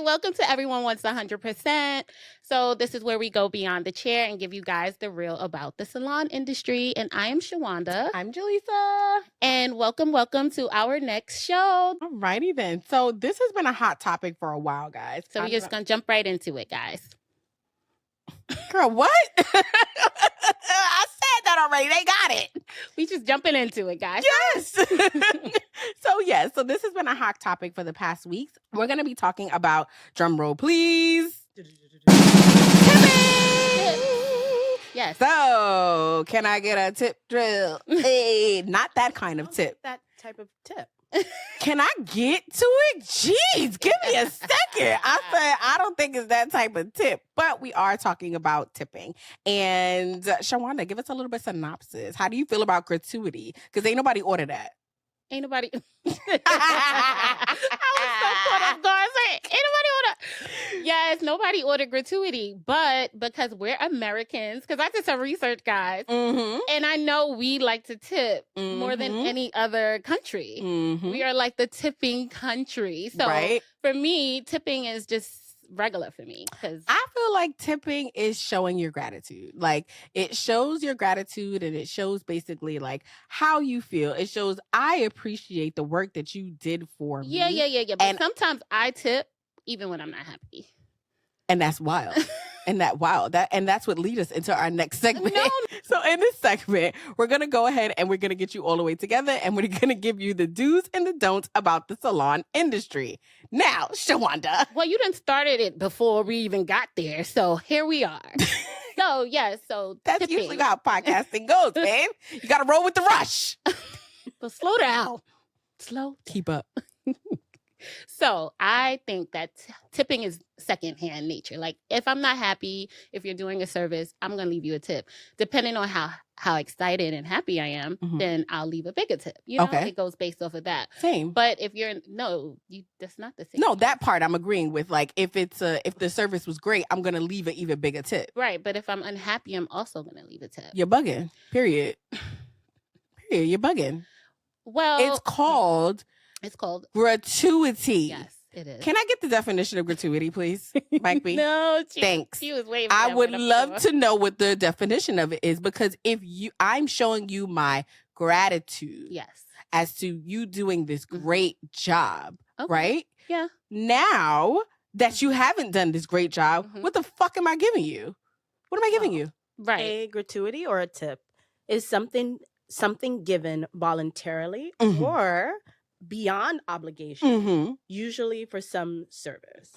welcome to Everyone Wants 100%. So this is where we go beyond the chair and give you guys the real about the salon industry. And I am Shawanda. I'm Jaleesa. And welcome to our next show. Alrighty then. So this has been a hot topic for a while, guys. So we're just going to jump right into it, guys. Girl, what? I said that already. They got it. We just jumping into it, guys. Yes. So this has been a hot topic for the past weeks. We're going to be talking about, drum roll please, Yes. So, can I get a tip drill? Hey, not that kind of tip. That type of tip. Can I get to it? Jeez, give me a second. I said, I don't think it's that type of tip, but we are talking about tipping. And Shawanda, give us a little bit of synopsis. How do you feel about gratuity? Because ain't nobody order that. Ain't nobody. I was so caught off guard. Ain't nobody order. Yes, nobody ordered gratuity, but because we're Americans, because I did some research, guys, and I know we like to tip more than any other country. We are like the tipping country. So for me, tipping is just regular for me, because I feel like tipping is showing your gratitude. Like, it shows your gratitude, and it shows basically like how you feel. It shows I appreciate the work that you did for me. Yeah. But sometimes I tip even when I'm not happy, and that's wild. That's what leads us into our next segment. No. So in this segment, we're gonna go ahead and we're gonna get you all the way together, and we're gonna give you the do's and the don'ts about the salon industry. Now, Shawanda. Well, you done started it before we even got there, so here we are. So That's tipping. usually how podcasting goes, babe. You gotta roll with the rush. But slow down. Keep up. So I think that tipping is secondhand nature. Like, if I'm not happy, if you're doing a service, I'm going to leave you a tip. Depending on how excited and happy I am, then I'll leave a bigger tip. You know, it goes based off of that. Same. But if that's not the same. No, that part I'm agreeing with. Like, if the service was great, I'm going to leave an even bigger tip. Right. But if I'm unhappy, I'm also going to leave a tip. You're bugging. Period. You're bugging. Well, it's called gratuity. Yes, it is. Can I get the definition of gratuity, please, Mike B? No, thanks. She was waving. I would love to know what the definition of it is, because I'm showing you my gratitude. Yes. As to you doing this great job, right? Yeah. Now that you haven't done this great job, what the fuck am I giving you? What am I giving you? Right. A gratuity or a tip is something given voluntarily or beyond obligation, usually for some service.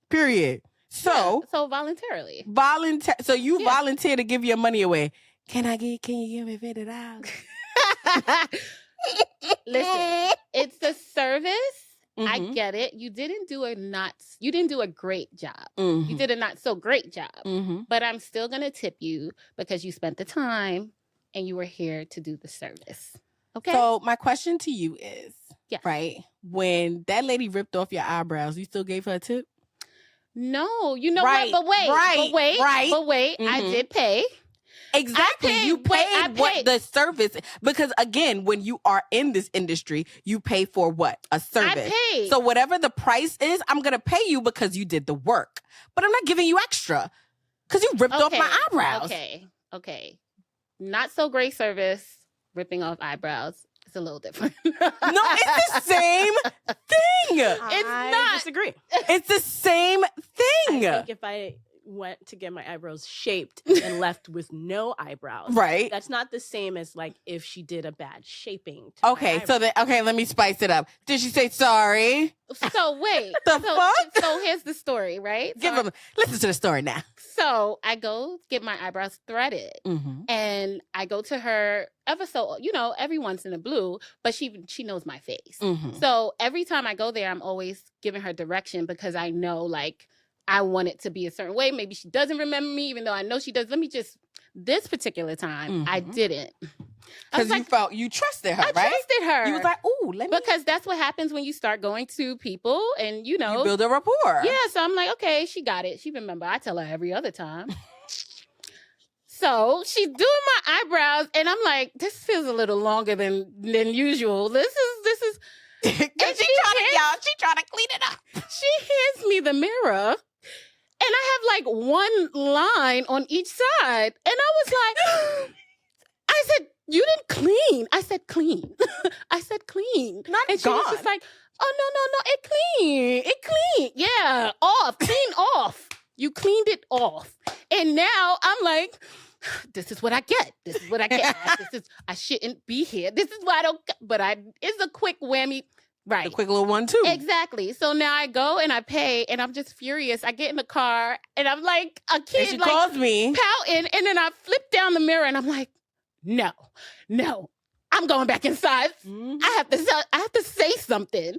Period. So voluntarily. So you volunteer to give your money away. Can you give me $50? Listen, it's a service. I get it. You didn't do a great job. You did a not so great job. But I'm still gonna tip you because you spent the time and you were here to do the service. Okay. So my question to you is, right, when that lady ripped off your eyebrows, you still gave her a tip? No, you know what? But wait, I did pay. Exactly. You paid what the service, because again, when you are in this industry, you pay for what? A service. I paid. So whatever the price is, I'm going to pay you because you did the work. But I'm not giving you extra because you ripped off my eyebrows. Okay. Not so great service. Ripping off eyebrows. It's a little different. No, it's the same thing. I disagree. It's the same thing. I think if I went to get my eyebrows shaped and left with no eyebrows, right, that's not the same as like if she did a bad shaping to let me spice it up. Did she say sorry? So wait. Fuck? So here's the story, right? Listen to the story now. So I go get my eyebrows threaded, and I go to her every once in a blue, but she knows my face. So every time I go there, I'm always giving her direction because I know, like, I want it to be a certain way. Maybe she doesn't remember me, even though I know she does. This particular time, I didn't. Because you felt you trusted her, right? I trusted her. You was like, ooh, because that's what happens when you start going to people and, you build a rapport. Yeah, so I'm like, okay, she got it. She remember. I tell her every other time. So she's doing my eyebrows, and I'm like, this feels a little longer than usual. This is She trying to clean it up. me the mirror. And I have like one line on each side. And I was like, I said, you didn't clean. I said, clean. I said, clean. Not and she gone. was just like, oh, no, it clean. It clean. Yeah, off, clean off. You cleaned it off. And now I'm like, this is what I get. This is what I get. I shouldn't be here. This is why I don't, but it's a quick whammy. Right. The quick little one, too. Exactly. So now I go and I pay and I'm just furious. I get in the car and I'm like a kid. And she like, calls me. pouting. And then I flip down the mirror and I'm like, no, I'm going back inside. Mm-hmm. I have to say something. And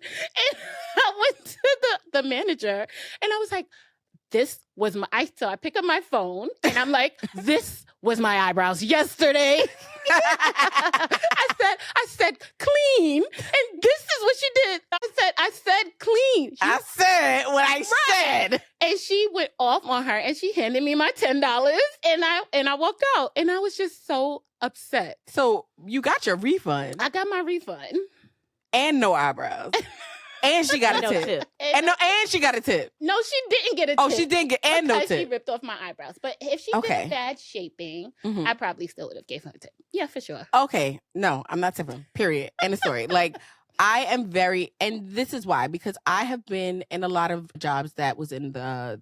I went to the manager and I was like, so I pick up my phone and I'm like, this was my eyebrows yesterday. I said clean, and this is what she did. I said clean. I said what I said. And she went off on her and she handed me my $10 and I walked out and I was just so upset. So you got your refund. I got my refund. And no eyebrows. And she got a tip. And she got a tip. No, she didn't get a tip. Oh, she didn't get and no because tip. she ripped off my eyebrows. But if she did bad shaping, I probably still would have gave her a tip. Yeah, for sure. Okay. No, I'm not tipping. Period. End of story. Like, I am and this is why, because I have been in a lot of jobs that was in the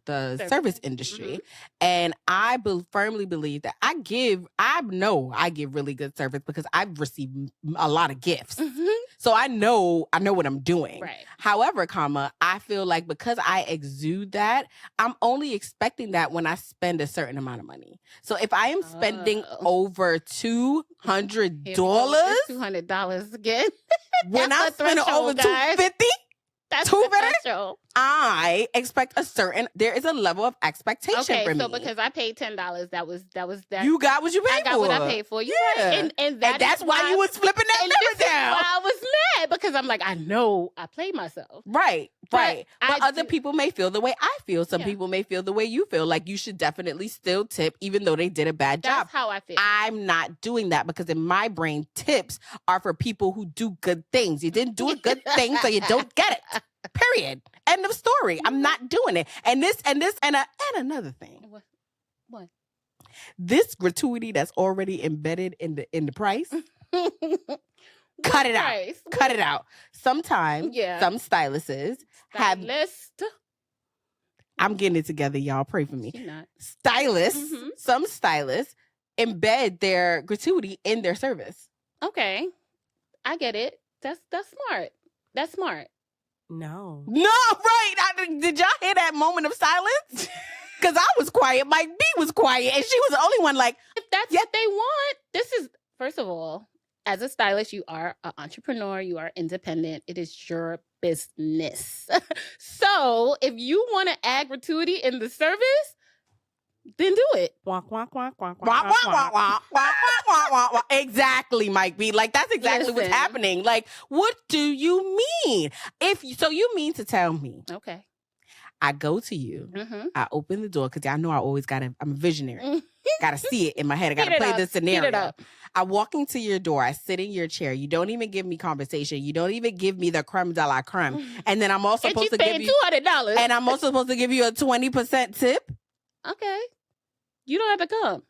service industry. And I firmly believe that I give really good service because I've received a lot of gifts. So I know what I'm doing. Right. However, I feel like because I exude that, I'm only expecting that when I spend a certain amount of money. So if I am spending over $200, $200 again. When I spend over $250, that's I expect there is a level of expectation for me. So because I paid $10, that was that. You got what you paid for. I got what I paid for. You right. And that's why you was flipping that mirror down. I was mad because I'm like, I know I played myself. Right. But other people may feel the way I feel. Some Yeah. people may feel the way you feel. Like you should definitely still tip even though they did a bad job. That's how I feel. I'm not doing that because in my brain, tips are for people who do good things. You didn't do a good thing, so you don't get it. Period. End of story. I'm not doing it. And another thing. What? This gratuity that's already embedded in the price. Cut it out. Cut it out. Sometimes some stylists have. I'm getting it together, y'all. Pray for me. She's not. Stylists, some stylists embed their gratuity in their service. Okay, I get it. That's smart. That's smart. No, right. Did y'all hear that moment of silence? Because I was quiet. Mike B was quiet, and she was the only one like, if that's what they want, this is, first of all, as a stylist, you are an entrepreneur, you are independent. It is your business. So if you want to add gratuity in the service, then do it. Exactly, Mike B. Like, that's exactly what's happening. Like, what do you mean? So you mean to tell me, okay, I go to you, I open the door, because I know I'm a visionary. Gotta see it in my head. I gotta play this scenario. I walk into your door, I sit in your chair. You don't even give me conversation. You don't even give me the creme de la creme. And then I'm also supposed to give you $200. And I'm also supposed to give you a 20% tip. Okay. You don't have to come.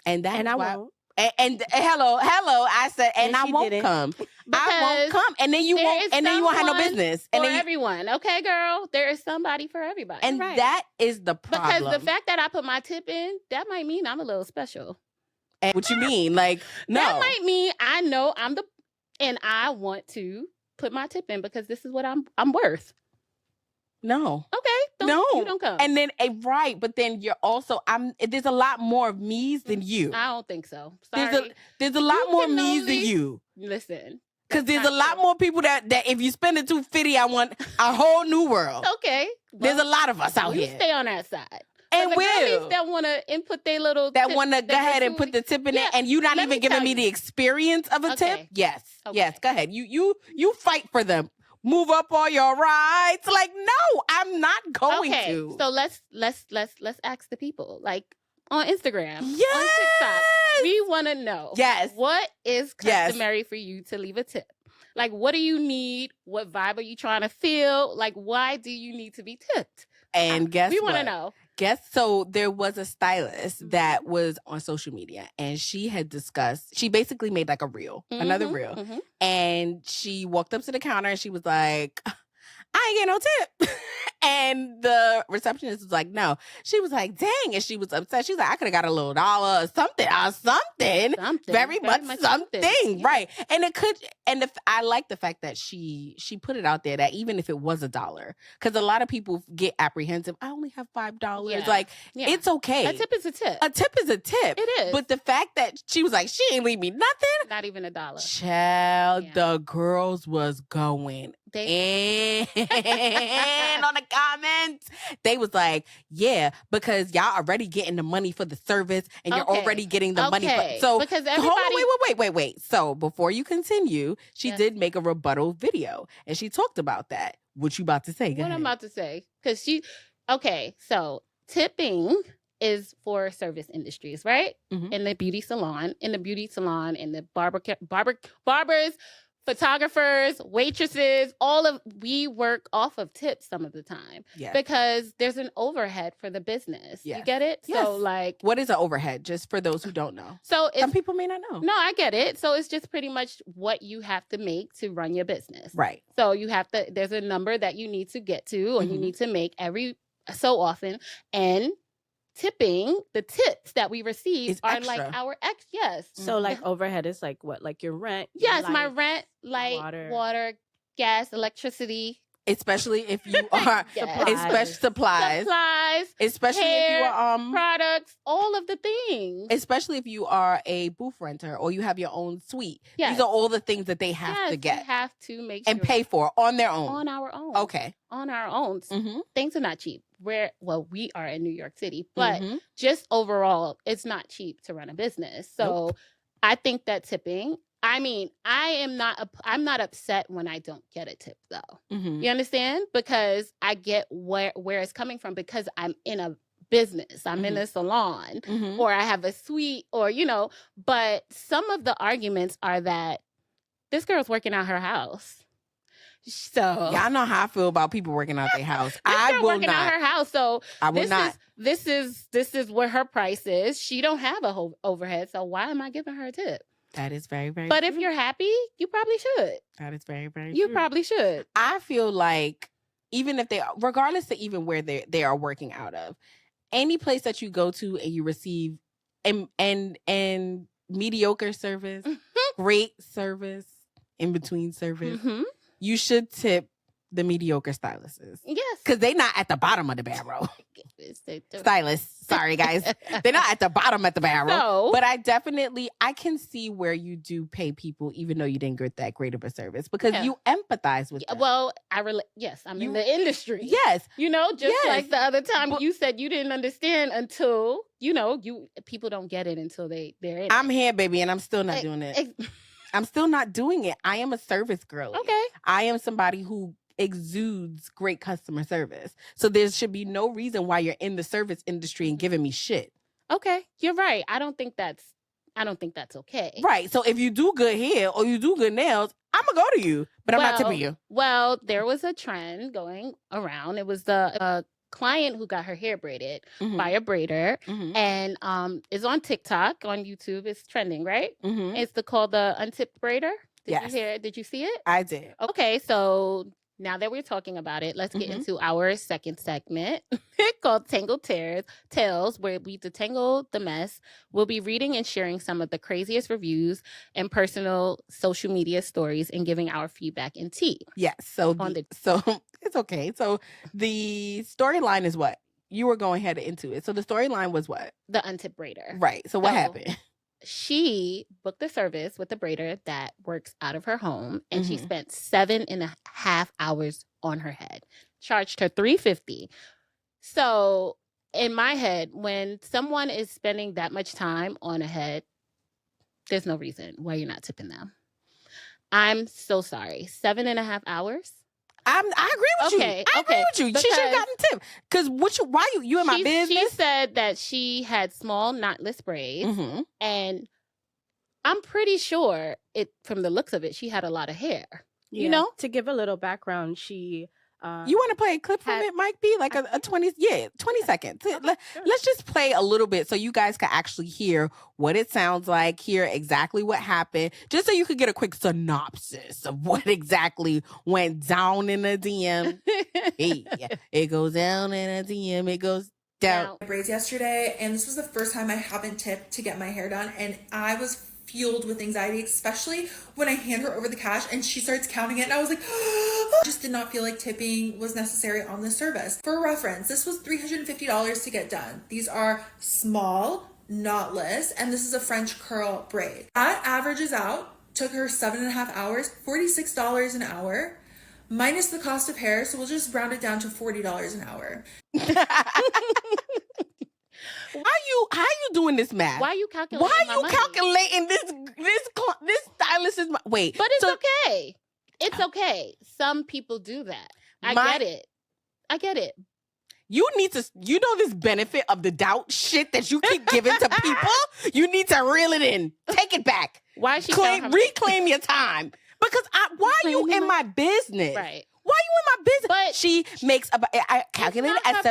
And I won't. And hello, I said, and I won't didn't. come. I won't come. And then you won't have no business. And then everyone. Okay, girl. There is somebody for everybody. And that is the problem. Because the fact that I put my tip in, that might mean I'm a little special. And what you mean? Like, no. That might mean I know and I want to put my tip in because this is what I'm worth. No. Okay. You don't come. And then, right. But then you're also, there's a lot more of me's than you. I don't think so. Sorry. There's a lot more me's than you. Listen. Because there's a lot more people that if you spend the $250, I want a whole new world. Okay. There's a lot of us out here. You stay on that side. And will. That want to input their little that want to go ahead and put the tip in it, and you not even giving me the experience of a tip. Yes. Yes, go ahead. You fight for them. Move up all your rides. Like, no, I'm not going to. So let's ask the people. Like on Instagram, yes, on TikTok, we want to know. Yes, what is customary for you to leave a tip? Like, what do you need? What vibe are you trying to feel? Like, why do you need to be tipped? And guess we what? want to know. So there was a stylist that was on social media, and she basically made like a reel, another reel. And she walked up to the counter and she was like, I ain't getting no tip. And the receptionist was like, no. She was like, dang. And she was upset. She was like, I could have got a little $1 or something. Very much something. Yeah. Right. And I like the fact that she put it out there that even if it was $1, because a lot of people get apprehensive. I only have $5. Yeah. Like, Yeah. it's okay. A tip is a tip. A tip is a tip. It is. But the fact that she was like, she ain't leave me nothing. Not even $1. Child, Yeah. the girls was going and on the comments, they was like, yeah, because y'all already getting the money for the service and you're already getting the money for, so because hold on, wait. So before you continue, she did make a rebuttal video and she talked about that. What you about to say? Go what ahead. I'm about to say, because so tipping is for service industries, right? In the beauty salon, in the barbers, photographers, waitresses, we work off of tips some of the time because there's an overhead for the business. You get it? Yes. So like, what is an overhead? Just for those who don't know. So some people may not know. No, I get it. So it's just pretty much what you have to make to run your business. Right. So there's a number that you need to get to, or you need to make every so often, and the tips that we receive are extra. Like our So like overhead is like what? Like your rent? Yes, light, my rent, light, water, gas, electricity. Especially if you are supplies. Especially hair, if you are products, all of the things. Especially if you are a booth renter or you have your own suite. Yes. These are all the things that they have to get. They have to make and pay for on their own. On our own. Okay. On our own. Things are not cheap. We are in New York City, but just overall, it's not cheap to run a business. So I think that tipping, I'm not upset when I don't get a tip though. You understand? Because I get where it's coming from, because I'm in a business, I'm in a salon, or I have a suite, or, but some of the arguments are that this girl's working out her house. So y'all know how I feel about people working out their house. I will working out her house. So I will not. This is what her price is. She don't have a whole overhead. So why am I giving her a tip? That is very, very But true. if you're happy, you probably should. That is very, very You true. probably should. I feel like even if regardless of even where they are working out of, any place that you go to and you receive and mediocre service, great service, in between service, you should tip the mediocre stylists. Yes. Because they're not at the bottom of the barrel. Stylists. Sorry, guys. They're not at the bottom of the barrel. No. But I can see where you do pay people even though you didn't get that great of a service, because you empathize with them. Well, yes, I'm in the industry. Yes. Like the other time you said you didn't understand until, people don't get it until they're in it. I'm here, baby, and I'm still not doing it. I'm still not doing it. I am a service girl. Okay. I am somebody who exudes great customer service. So there should be no reason why you're in the service industry and giving me shit. Okay. You're right. I don't think that's okay. Right. So if you do good hair or you do good nails, I'm going to go to you, but I'm not tipping you. Well, there was a trend going around. It was the client who got her hair braided by a braider, and is on TikTok, on YouTube. It's trending, right? It's called the untipped braider. Did you see it? I did. Okay, so now that we're talking about it, let's get into our second segment called Tangled Tales, where we detangle the mess. We'll be reading and sharing some of the craziest reviews and personal social media stories and giving our feedback and tea. Yes. So it's okay. So the storyline is what? You were going ahead into it. So the storyline was what? The untipped braider. Right. So what happened? She booked a service with a braider that works out of her home, and she spent 7.5 hours on her head. Charged her $350. So in my head, when someone is spending that much time on a head, there's no reason why you're not tipping them. I'm so sorry. 7.5 hours? I agree with you. I agree with you. She should have gotten tip. Because why you in my business? She said that she had small knotless braids, and I'm pretty sure from the looks of it, she had a lot of hair. Yeah. You know? To give a little background, she you want to play a clip from it, Mike B? Like a 20 seconds. Okay, sure. Let's just play a little bit so you guys can actually hear what it sounds like, hear exactly what happened, just so you could get a quick synopsis of what exactly went down in the DM. Hey, it goes down in a DM, it goes down. Braids yesterday, and this was the first time I haven't tipped to get my hair done, and I was fueled with anxiety, especially when I hand her over the cash and she starts counting it, and I was like, I just did not feel like tipping was necessary on this service. For reference, this was $350 to get done. These are small, knotless, and this is a French curl braid. That averages out, took her 7.5 hours, $46 an hour, minus the cost of hair, so we'll just round it down to $40 an hour. How you doing this math? Why are you calculating? Why are you calculating this stylist is wait? But it's okay. It's okay. Some people do that. I get it. You need to, this benefit of the doubt shit that you keep giving to people. You need to reel it in. Take it back. Why is she reclaim your time? Because why are you in my business? Right. Why are you in my business? But she makes I calculated as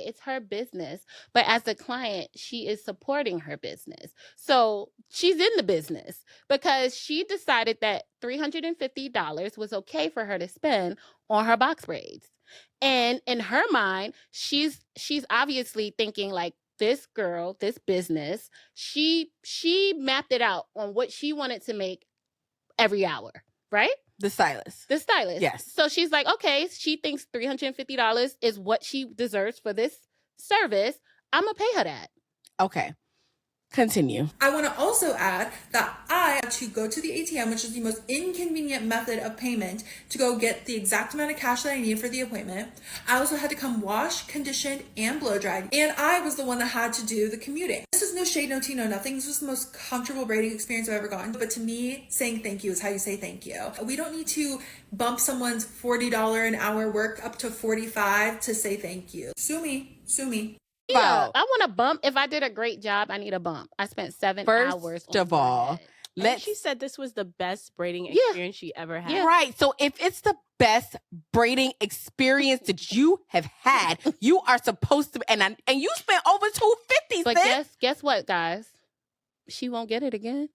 it's her business. But as a client, she is supporting her business. So she's in the business because she decided that $350 was okay for her to spend on her box braids. And in her mind, she's obviously thinking like, this girl, this business, she mapped it out on what she wanted to make every hour, right? The stylist. Yes. So she's like, okay, she thinks $350 is what she deserves for this service. I'm going to pay her that. Okay. Continue. I want to also add that I had to go to the ATM, which is the most inconvenient method of payment, to go get the exact amount of cash that I need for the appointment. I also had to come wash, conditioned, and blow dried. And I was the one that had to do the commuting. This is no shade, no tea, no nothing. This was the most comfortable braiding experience I've ever gotten. But to me, saying thank you is how you say thank you. We don't need to bump someone's $40 an hour work up to $45 to say thank you. Sue me. Yeah, I want a bump. If I did a great job, I need a bump. I spent 7 hours. First of all, she said this was the best braiding experience she ever had. Yeah. Right. So if it's the best braiding experience that you have had, you are supposed to, and you spent over $250. But guess what, guys? She won't get it again.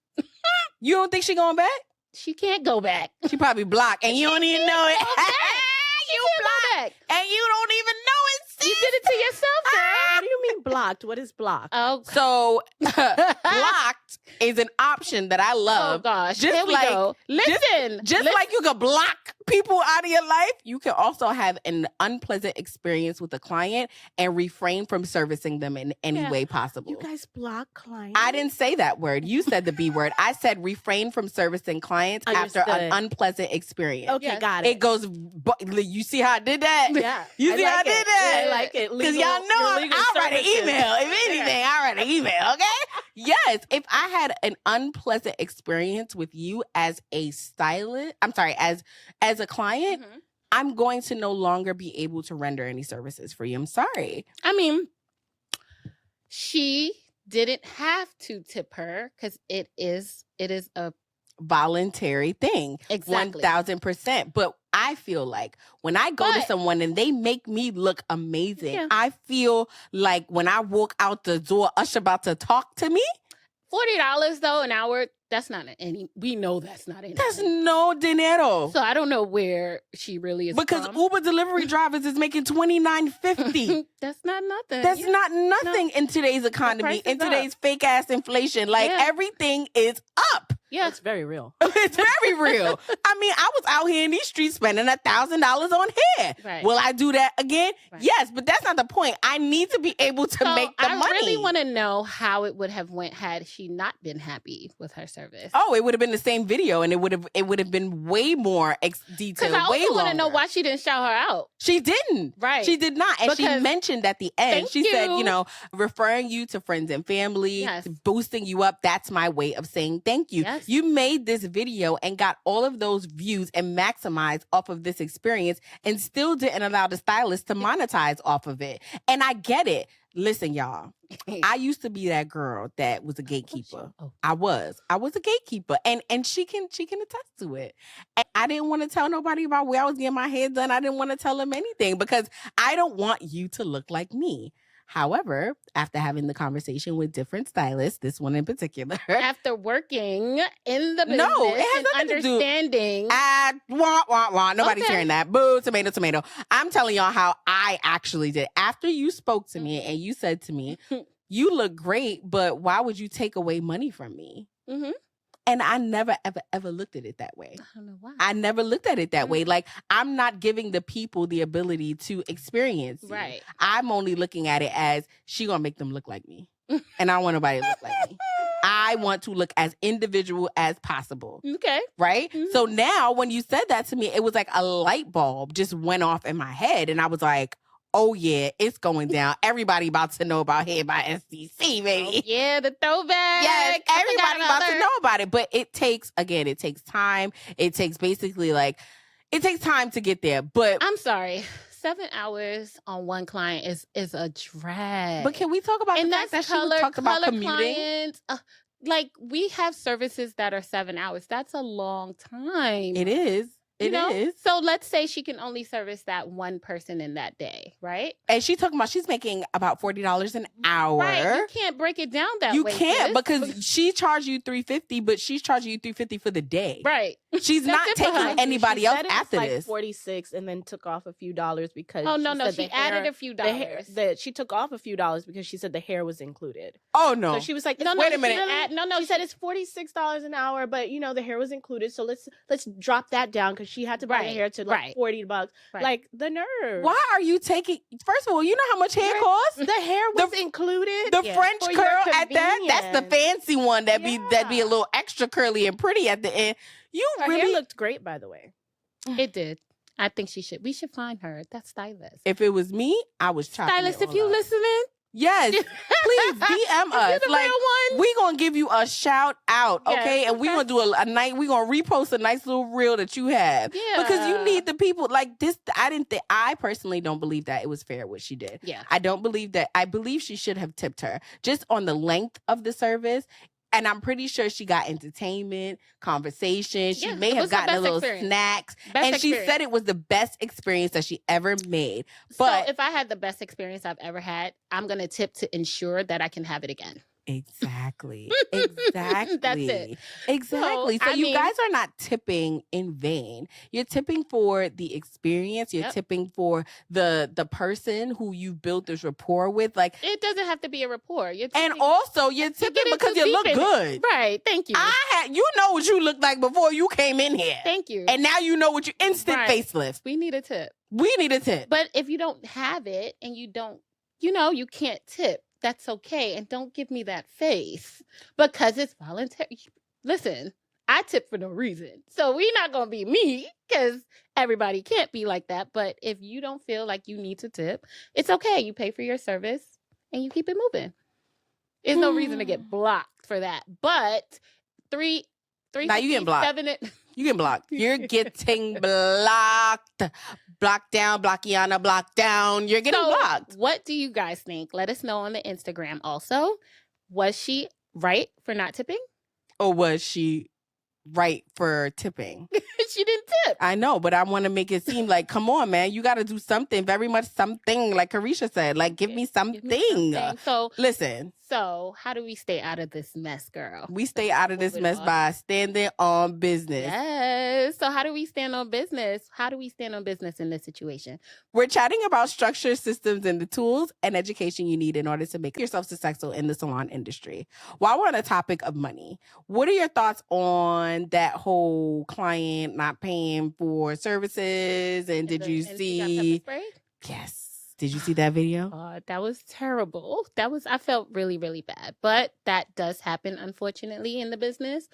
You don't think she going back? She can't go back. She probably blocked, and you don't even know it. You blocked, and you don't even know it. Sis. You did it to yourself, girl. What do you mean blocked? What is blocked? Oh, so blocked is an option that I love. Oh gosh, just here we go. Listen, like you can block people out of your life, you can also have an unpleasant experience with a client and refrain from servicing them in any way possible. You guys block clients? I didn't say that word. You said the B word. I said refrain from servicing clients after an unpleasant experience. Okay, got it. It goes. You see how I did that? Yeah. You see how I did that? I like it. Because y'all know I'll write an email. If anything, I'll write an email. Okay. Yes. If I had an unpleasant experience with you as a stylist, I'm sorry, as a client, I'm going to no longer be able to render any services for you. I'm sorry. I mean, she didn't have to tip her because it is a voluntary thing. Exactly. 1000%. But I feel like when I go to someone and they make me look amazing, I feel like when I walk out the door, Usher about to talk to me. $40 though an hour, that's not we know that's not anything. That's no dinero. So I don't know where she really is because from. Uber delivery drivers is making $29.50. That's not nothing. That's not nothing in today's economy, in today's fake ass inflation. Like everything is up. Yeah, it's very real. It's very real. I mean, I was out here in these streets spending $1,000 on hair. Right. Will I do that again? Right. Yes, but that's not the point. I need to be able to make the money. I really want to know how it would have went had she not been happy with her service. Oh, it would have been the same video, and it would have been way more detailed. Because I also want to know why she didn't shout her out. She didn't. Right. She did not, and she mentioned at the end. She said, referring you to friends and family, boosting you up. That's my way of saying thank you. Yes. You made this video and got all of those views and maximized off of this experience and still didn't allow the stylist to monetize off of it. And I get it. Listen, y'all. I used to be that girl that was a gatekeeper. Oh. I was a gatekeeper, and she can attest to it. And I didn't want to tell nobody about where I was getting my hair done. I didn't want to tell them anything because I don't want you to look like me. However, after having the conversation with different stylists, this one in particular, After working in the business, No, it has and nothing to do- understanding. Nobody's Okay. hearing that. Boo, tomato, tomato. I'm telling y'all how I actually did. After you spoke to me and you said to me, you look great, but why would you take away money from me? Mhm. And I never, ever looked at it that way. I don't know why. I never looked at it that way. Mhm. Like, I'm not giving the people the ability to experience you. Right. I'm only looking at it as she gonna make them look like me. And I don't want nobody to look like me. I want to look as individual as possible. Okay. Right? Mhm. So now when you said that to me, it was like a light bulb just went off in my head. And I was like, oh yeah, it's going down. Everybody about to know about Hair by SDC, baby. Yeah, the throwback. Yes, I everybody forgot about to her. know about it. But it takes time. It takes basically it takes time to get there. But I'm sorry. 7 hours on one client is a drag. can we talk about and the fact that's that she talked about commuting? clients. Like, we have services that are 7 hours. That's a long time. It is. It is. So let's say she can only service that one person in that day, right? And she's talking about she's making about $40 an hour. Right. You can't break it down that You way. can't sis. because she charged you $350, but she's charging you $350 for the day. Right. She's That's not it for her. taking anybody She else said it was after like this. 46 and then took off a few dollars because Oh no, said she the added hair- a few the hair dollars. she took off a few dollars because she said the hair was included. Oh no. So she was like, No, Wait a she minute. didn't add- no, she said it's $46 an hour, but the hair was included. So let's drop that down because she had to buy the Right, hair to like right. $40. Right. Like the nerve. Why are you taking? First of all, you know how much hair costs. The hair was The- included. The Yeah. French For your curl at that. That's the convenience. fancy one that be a little extra curly and pretty at the end. You Her really? hair looked great, by the way. It did. I think we should find her. That stylist. If it was me, I was chopping Stylist, it if all you up. listening, Yes, please DM us. the Like, real one. we gonna give you a shout out, Yes, okay? And we okay. gonna do a night. We gonna repost a nice little reel that you have. Yeah. Because you need the people like this. I personally don't believe that it was fair what she did. Yeah. I don't believe that. I believe she should have tipped her just on the length of the service. And I'm pretty sure she got entertainment, conversation. She Yeah, may it have was her gotten a best little experience. snacks. Best And she experience. said it was the best experience that she ever made. But so if I had the best experience I've ever had, I'm gonna tip to ensure that I can have it again. Exactly. Exactly. That's it. Exactly. So I you mean- guys are not tipping in vain. You're tipping for the experience. You're Yep. tipping for the person who you built this rapport with. Like, It doesn't have to be a rapport. You're and tipping- also you're you're tipping getting because too you deep look in it. good. Right. Thank you. You know what you looked like before you came in here. Thank you. And now you know what you instant Right. facelift. We need a tip. We need a tip. But if you don't have it and you don't, you can't tip, that's okay. And don't give me that face because it's voluntary. Listen, I tip for no reason. So we're not going to be me because everybody can't be like that. But if you don't feel like you need to tip, it's okay. You pay for your service and you keep it moving. There's no reason to get blocked for that. But three, Now you getting blocked. 7 You get blocked. You're getting blocked. Blocked down, Blockiana, blocked down. You're getting blocked. What do you guys think? Let us know on the Instagram also. Was she right for not tipping? Or was she right for tipping? She didn't tip. I know, but I want to make it seem like, come on, man, you got to do something, very much something, like Carisha said. Like, give me something. Give me something. Listen, So how do we stay out of this mess, girl? we stay out of this Moving mess on. by standing on business. Yes. So how do we stand on business? How do we stand on business in this situation? We're chatting about structure, systems, and the tools and education you need in order to make yourself successful in the salon industry. While we're on the topic of money, what are your thoughts on that whole client not paying for services? And did you And she got see? pepper sprayed? Yes. Did you see that video? That was terrible. I felt really, really bad. But that does happen, unfortunately, in the business.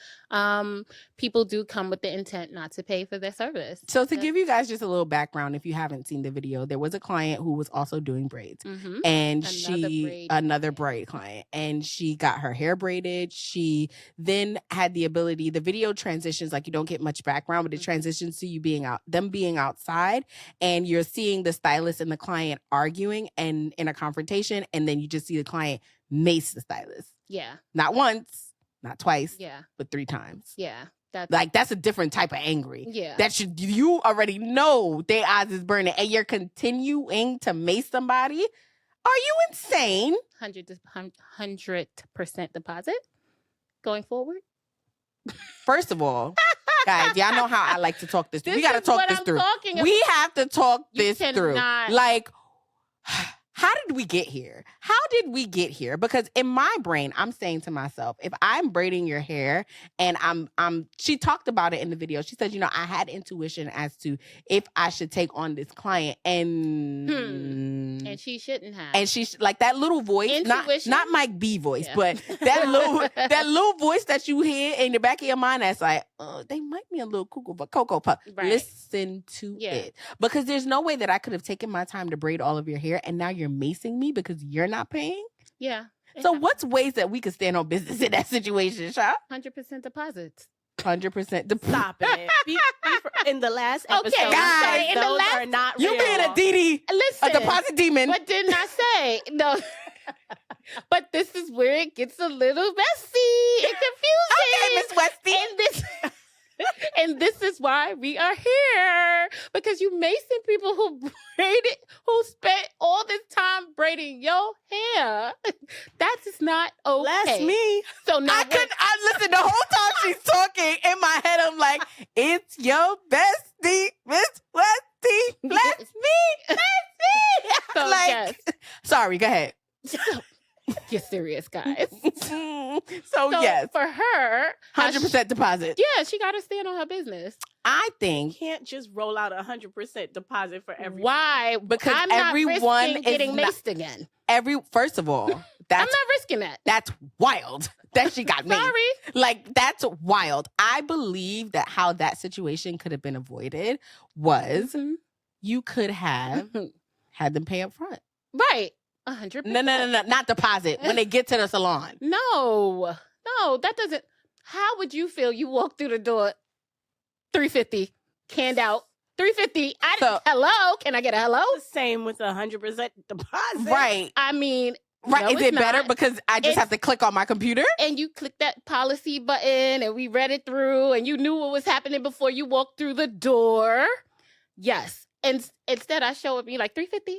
People do come with the intent not to pay for their service. So to give you guys just a little background, if you haven't seen the video, there was a client who was also doing braids. Mm-hmm. And Another another braid client, and she got her hair braided. She then had the ability, the video transitions, like you don't get much background, but it Mhm. transitions to them being outside, and you're seeing the stylist and the client arguing and in a confrontation, and then you just see the client mace the stylist. Yeah. Not once, not twice, Yeah. but 3 times. Yeah. That's a different type of angry. Yeah. You already know their eyes is burning, and you're continuing to mace somebody. Are you insane? 100% deposit going forward. First of all, guys, y'all know how I like to talk this through. We got to talk this through. We have to talk this through. Like, how did we get here? How did we get here? Because in my brain, I'm saying to myself, if I'm braiding your hair and she talked about it in the video. She said, I had intuition as to if I should take on this client, and she shouldn't have. And she's like that little voice, not Mike B voice, but that little voice that you hear in the back of your mind that's like, oh, they might be a little cuckoo for Cocoa Puff. Right. Listen to it. Because there's no way that I could have taken my time to braid all of your hair, and now you're macing me because you're not paying? Yeah. So what's ways that we could stand on business in that situation, Sha? 100% deposits. 100%. Stop it. In the last episode, guys, those are not you real. being a DD, Listen, a deposit demon. What didn't I say? No. But this is where it gets a little messy and confusing. Okay, Miss Westy. And this is why we are here. Because you macing people who spent all this time braiding your hair. That is not okay. Bless me. So now listen, the whole time she's talking, in my head, I'm like, it's your bestie, Miss Westy. Bless me. Bless me. So, yes. Sorry, go ahead. Get serious, guys. So yes. For her, 100% deposit. Yeah, she got to stand on her business. I think you can't just roll out 100% deposit for everyone. Why? Because I'm everyone not risking getting maced again. First of all, I'm not risking that. That's wild that she got maced. Sorry. Like, that's wild. I believe that how that situation could have been avoided was you could have had them pay up front. Right. 100%. No, not deposit. When they get to the salon. No, that doesn't. How would you feel? You walk through the door, $350, canned out, $350. Hello, can I get a hello? The same with 100% deposit. Right. I mean, right. No, Is it better because I just have to click on my computer? And you click that policy button and we read it through and you knew what was happening before you walked through the door. Yes. And instead I show up and you're like, $350?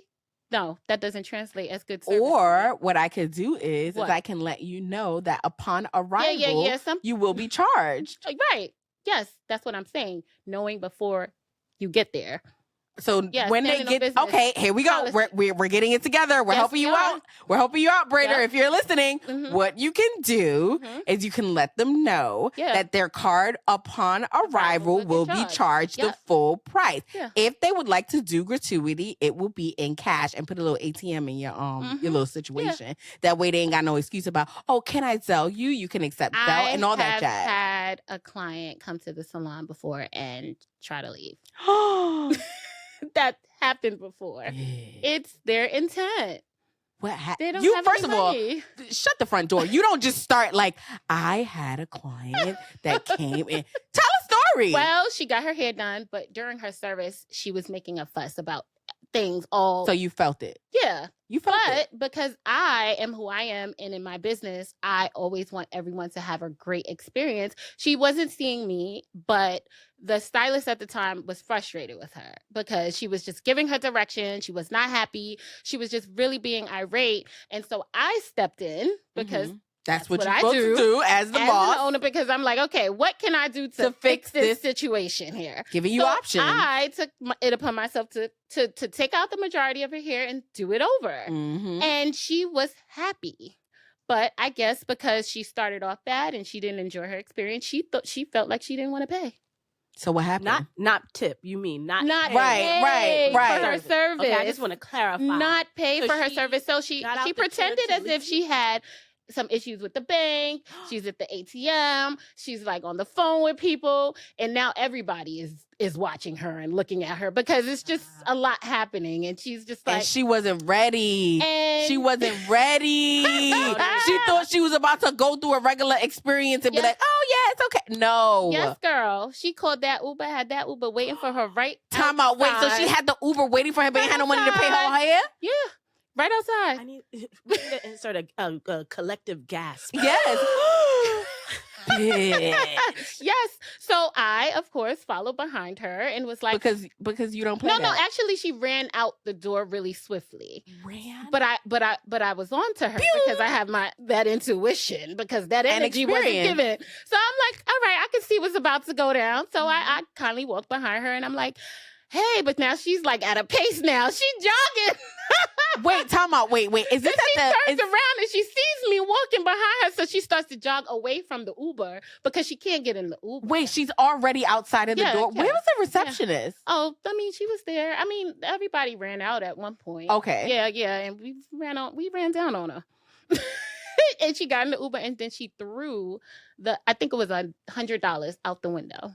No, that doesn't translate as good service. Or what I could do is I can let you know that upon arrival, you will be charged. Right. Yes, that's what I'm saying. Knowing before you get there. So when they get, okay, here we go. We're getting it together. We're helping you out. We're helping you out, Braider. If you're listening, what you can do is you can let them know that their card upon arrival will be charged the full price. If they would like to do gratuity, it will be in cash, and put a little ATM in your little situation. That way they ain't got no excuse about, oh, can I sell you? You can accept sell and all that jazz. I had a client come to the salon before and try to leave. That happened before. It's their intent. What happened? They don't have first any of all, money. Shut the front door. You don't just start like, I had a client that came in. Tell a story. Well, she got her hair done, but during her service, she was making a fuss about things all. So you felt it. Yeah. You felt it. But because I am who I am and in my business, I always want everyone to have a great experience. She wasn't seeing me, but the stylist at the time was frustrated with her because she was just giving her direction. She was not happy. She was just really being irate. And so I stepped in because that's what you're supposed to do as the boss. As an owner, because I'm like, okay, what can I do to fix this situation here? Giving you options. I took it upon myself to take out the majority of her hair and do it over. And she was happy. But I guess because she started off bad and she didn't enjoy her experience, she felt like she didn't want to pay. So what happened? Not tip. You mean not pay right for her service. Okay, I just want to clarify. Not pay for her service. So she pretended as if she had some issues with the bank. She's at the ATM. She's like on the phone with people. And now everybody is watching her and looking at her because it's just a lot happening. And she's just like... And she wasn't ready. She wasn't ready. She thought she was about to go through a regular experience and be like, oh, yeah, it's okay. No. Yes, girl. She called that Uber, had that Uber waiting for her right Time out. Wait, so she had the Uber waiting for her, but ain't had no money to pay her hair? Yeah. Right outside. We need to insert a collective gasp. Yes. Bitch. Yes. So I, of course, followed behind her and was like, because you don't play no, that. no. Actually, she ran out the door really swiftly. Ran? But I was on to her because I have that intuition because that energy wasn't given. So I'm like, all right, I can see what's about to go down. So I kindly walked behind her and I'm like, hey, but now she's like at a pace now. She's jogging. Wait, time out. Wait. Is this she turns around and she sees me walking behind her, so she starts to jog away from the Uber because she can't get in the Uber. Wait, she's already outside of the door. Yeah. Where was the receptionist? Yeah. Oh, I mean, she was there. I mean, everybody ran out at one point. Okay. Yeah, and we ran down on her. And she got in the Uber and then she threw I think it was $100 out the window.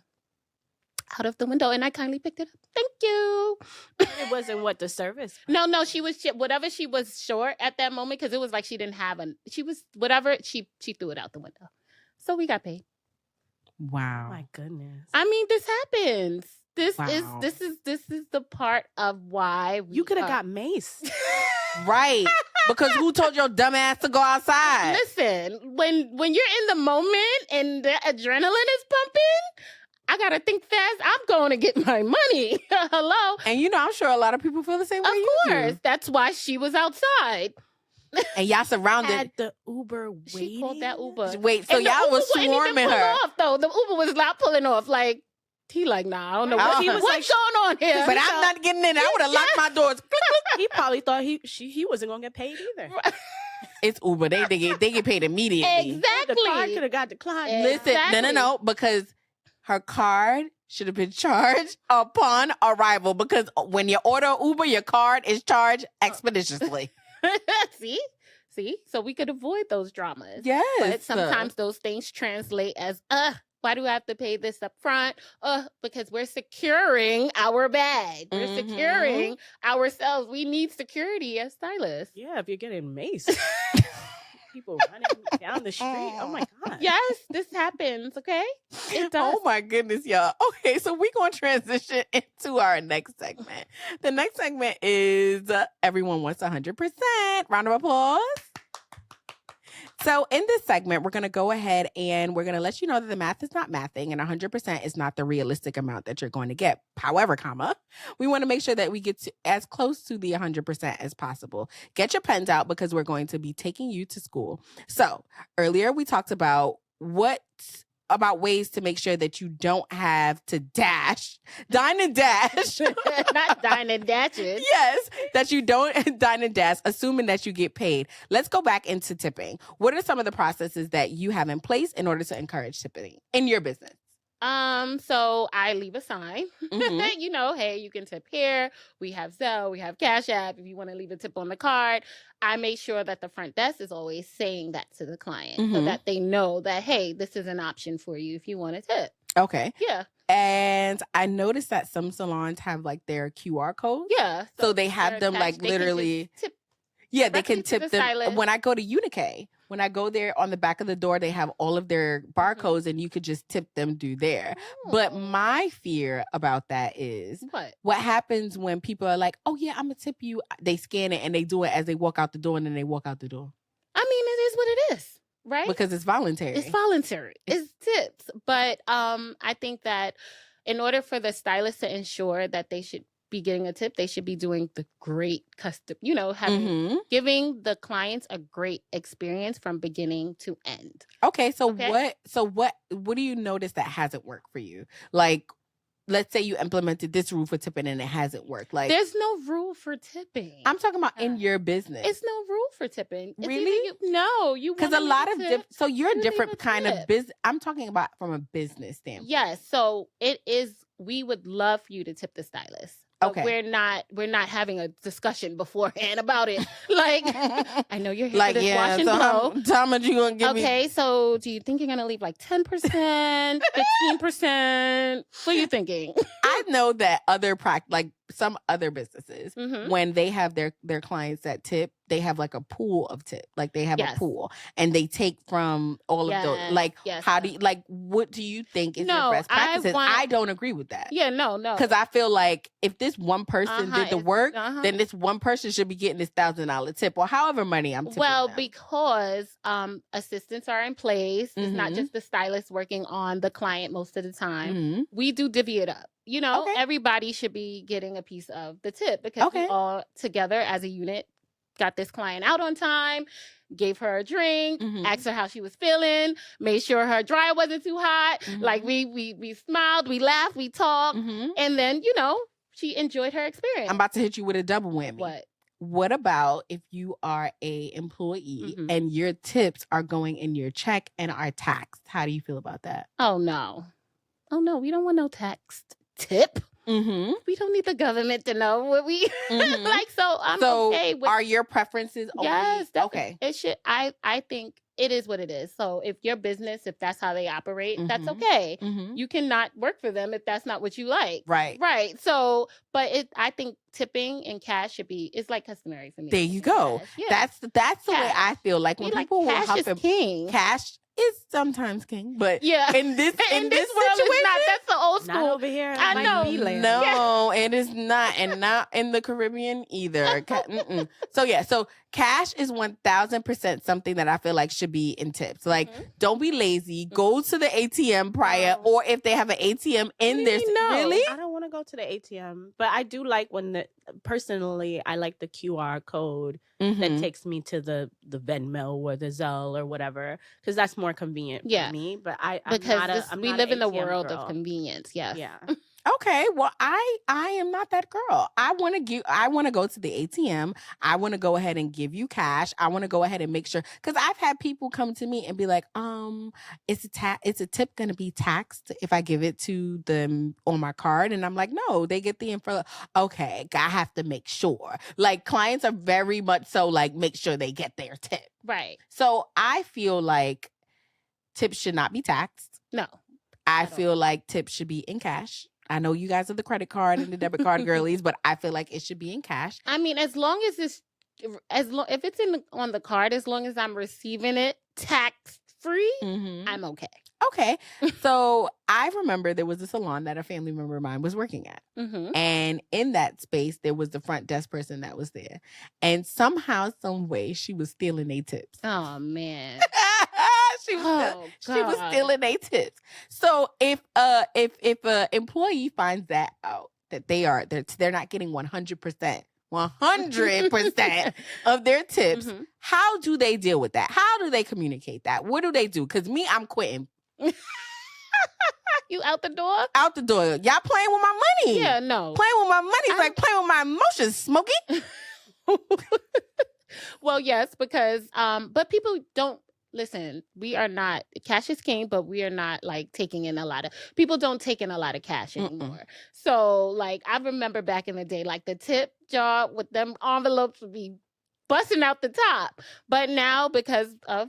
Out of the window, and I kindly picked it up. Thank you. It wasn't what the service. No, she was whatever she was short at that moment because it was like she didn't have she was whatever she threw it out the window, so we got paid. Wow. My goodness. I mean, this happens. This Wow. is the part of why You could have got mace. Right. Because who told your dumb ass to go outside? Listen, when you're in the moment and the adrenaline is pumping, I gotta think fast. I'm going to get my money. Hello. And I'm sure a lot of people feel the same way you do. Of course. That's why she was outside. And y'all surrounded. Had the Uber waiting. She called that Uber. Wait, so And the y'all Uber was wouldn't even swarming pull her. Off, though. The Uber was not pulling off. Like, he like, nah, I don't know He was what's going on here. But I'm not getting in. I would have locked my doors. He probably thought he wasn't gonna get paid either. It's Uber. They get paid immediately. Exactly. The card could have got declined. Listen, Exactly. no, because her card should have been charged upon arrival. Because when you order Uber, your card is charged expeditiously. See? So we could avoid those dramas. Yes. But sometimes those things translate as, why do I have to pay this up front? Because we're securing our bag. We're Mhm. securing ourselves. We need security as stylists. Yeah, if you're getting mace. People running down the street. Oh my God. Yes, this happens, okay? It does. Oh my goodness, y'all. Okay, so we're going to transition into our next segment. The next segment is Everyone Wants 100%. Round of applause. So in this segment, we're going to go ahead and we're going to let you know that the math is not mathing and 100% is not the realistic amount that you're going to get. However, we want to make sure that we get to as close to the 100% as possible. Get your pens out because we're going to be taking you to school. So earlier we talked about ways to make sure that you don't have to dine and dash. Not dine and dash it. Yes, that you don't dine and dash, assuming that you get paid. Let's go back into tipping. What are some of the processes that you have in place in order to encourage tipping in your business? So I leave a sign, Mhm. hey, you can tip here. We have Zelle, we have Cash App. If you want to leave a tip on the card, I make sure that the front desk is always saying that to the client so Mhm. that they know that, hey, this is an option for you if you want to tip. Okay. Yeah. And I noticed that some salons have like their QR codes. Yeah. So they have they're them attached. like They can just literally. tip. Yeah, they can directly to tip the them. stylist. When I go to Unikay, when I go there on the back of the door, they have all of their barcodes and you could just tip them through there. But Oh. my fear about that is What happens when people are like, oh yeah, I'm going to tip you. They scan it and they do it as they walk out the door and then they walk out the door. I mean, it is what it is, right? Because it's voluntary. It's voluntary. It's tips. But I think that in order for the stylist to ensure that they should be getting a tip, they should be doing the great custom, Mhm. giving the clients a great experience from beginning to end. Okay, so Okay. what do you notice that hasn't worked for you? Like, let's say you implemented this rule for tipping and it hasn't worked. Like, There's no rule for tipping. I'm talking about in your business. It's no rule for tipping. It's either Really? you Because wanna a lot leave of tip, so you're a you leave different a kind of tip. business. I'm talking about from a business standpoint. Yes. So it is. We would love for you to tip the stylist. but Okay. we're not having a discussion beforehand about it. Like, I know you're here for this wash and so blow. how much you gonna give me? Okay, so do you think you're gonna leave like 10%, 15%? What are you thinking? I know that like some other businesses, Mhm. when they have their clients that tip, they have like a pool of tip. Like they have a Yes. pool, and they take from all of those. Yes, Like, yes. how do you, like, what do you think is your No, best I practices? want- I don't agree with that. Yeah, no. Because I feel like if this one person did the it's- work, uh-huh. then this one person should be getting this $1,000 tip or however money I'm tipping Well, them. because assistants are in place. It's not Mhm. just the stylist working on the client most of the time. Mhm. We do divvy it up. You know, Okay. everybody should be getting a piece of the tip because Okay. we all together as a unit got this client out on time, gave her a drink, Mhm. asked her how she was feeling, made sure her dryer wasn't too hot. Mhm. Like we smiled, we laughed, we talked, Mhm. and then she enjoyed her experience. I'm about to hit you with a double whammy. What? What about if you are a employee Mhm. and your tips are going in your check and are taxed? How do you feel about that? Oh no, we don't want no tax tip. Mm-hmm. We don't need the government to know what we Mhm. like. So I'm So okay with. are your preferences only? Yes, definitely. Okay. It should. I think it is what it is. So if your business, if that's how they operate, that's Mhm. okay. Mm-hmm. You cannot work for them if that's not what you like. Right. Right. So, but I think tipping and cash should be. It's like customary for me. There you go. Cash. Yeah. That's the way Cash. I feel. Like We when like people will cash hop is in, king. cash is sometimes king, but Yeah. in this in this world, situation, it's not. That's the old Not school. over here. I like know. me land. no, it is not, and not in the Caribbean either. Mm-mm. So yeah, so cash is 1,000% something that I feel like should be in tips. Like, Mhm. don't be lazy. Go to the ATM prior, No. or if they have an ATM in there, No. really. I don't want to go to the ATM, but I do like when personally I like the QR code that Mhm. takes me to the Venmo or the Zelle or whatever, because that's more convenient Yeah. for me. But I'm Because not a, I'm we not live an in the ATM world girl. of convenience. Yes. Yeah. Okay, well, I am not that girl. I want to go to the ATM. I want to go ahead and give you cash. I want to go ahead and make sure, because I've had people come to me and be like, is a tip going to be taxed if I give it to them on my card? And I'm like, no, they get the info. Okay, I have to make sure. Like, clients are very much so like, make sure they get their tip. Right. So I feel like tips should not be taxed. No. I At all. feel like tips should be in cash. I know you guys are the credit card and the debit card girlies, but I feel like it should be in cash. I mean, as long as it's if it's on the card, as long as I'm receiving it tax free, Mm-hmm. I'm okay. Okay. So I remember there was a salon that a family member of mine was working at. Mm-hmm. And in that space, there was the front desk person that was there. And somehow, some way, she was stealing their tips. Oh man. She was Oh, she was God. stealing their tips. So if a employee finds that out, that they're not getting 100%, 100% of their tips, Mhm. how do they deal with that? How do they communicate that? What do they do? Because me, I'm quitting. You out the door? Out the door. Y'all playing with my money. Yeah, no. Playing with my money is I- like playing with my emotions, Smokey. Well, yes, because but people don't listen. We are not cash is king, but we are not like taking in a lot of people don't take in a lot of cash Mm-mm. anymore. So like I remember back in the day, like the tip jar with them envelopes would be busting out the top. But now because of,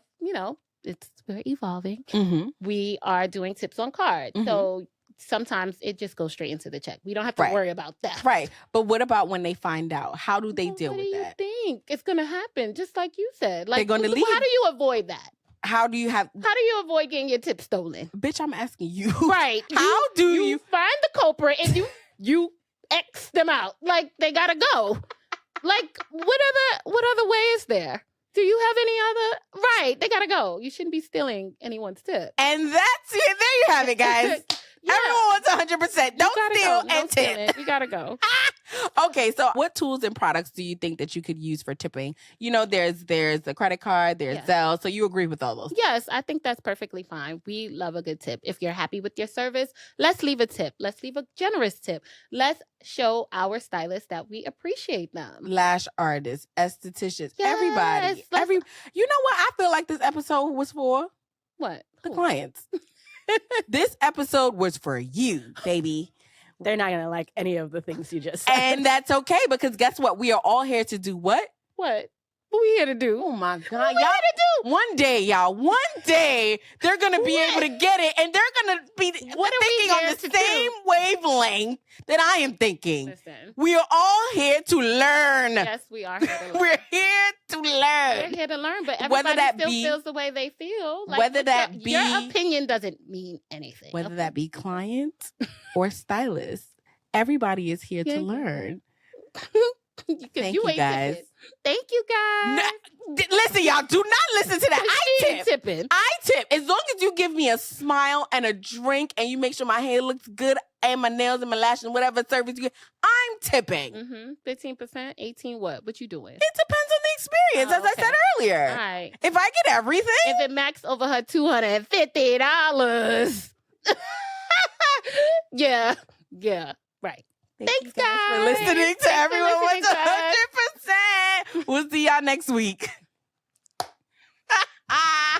we're evolving, Mm-hmm. we are doing tips on card. Mhm. So sometimes it just goes straight into the check. We don't have to Right. worry about that. Right. But what about when they find out? How do they Well, deal what with do that? you think? It's gonna happen, just like you said. Like gonna How leave. do you avoid that? How do you have How do you avoid getting your tip stolen? bitch, I'm asking you. Right. How do you find the culprit and you X them out? Like they gotta go. Like what other way is there? Do you have any other? Right, they gotta go. You shouldn't be stealing anyone's tip. And that's it. There you have it, guys. Yeah. Everyone wants 100%. You Don't gotta steal go. No and tip. stealing. You gotta go. Okay, so what tools and products do you think that you could use for tipping? There's the credit card, there's Yeah. Zelle. So you agree with all those? Yes, I think that's perfectly fine. We love a good tip. If you're happy with your service, let's leave a tip. Let's leave a generous tip. Let's show our stylists that we appreciate them. Lash artists, estheticians, everybody. Yes, let's- You know what I feel like this episode was for? What? The Who? clients. This episode was for you, baby. They're not gonna like any of the things you just said. And that's okay, because guess what? We are all here to do what? What? What we here to do? Oh my God. What we here to do? One day, y'all, one day, they're going to be able to get it, and they're going to be What are we thinking on here the to same wavelength that I am thinking. Listen. We are all here to learn. Yes, we are here to learn. We're here to We're learn. here to learn, but Whether everybody that still be- feels the way they feel. Like, whether what's that your be- opinion doesn't mean anything. Whether okay? that be client or stylist, everybody is here Yeah. to learn. Because Thank you you, ain't guys. tipping. Thank you, guys. Listen, y'all, do not listen to that. I She ain't tip. tipping. I tip. As long as you give me a smile and a drink and you make sure my hair looks good and my nails and my lashes and whatever service you get, I'm tipping. 15%, 18 what? What you doing? It depends on the experience, Oh, as I okay. said earlier. All right. If I get everything, If it max over her $250. yeah. Yeah. Right. Thanks, you for guys. listening to Thanks for everyone listening, with 100%. We'll see y'all next week. guys.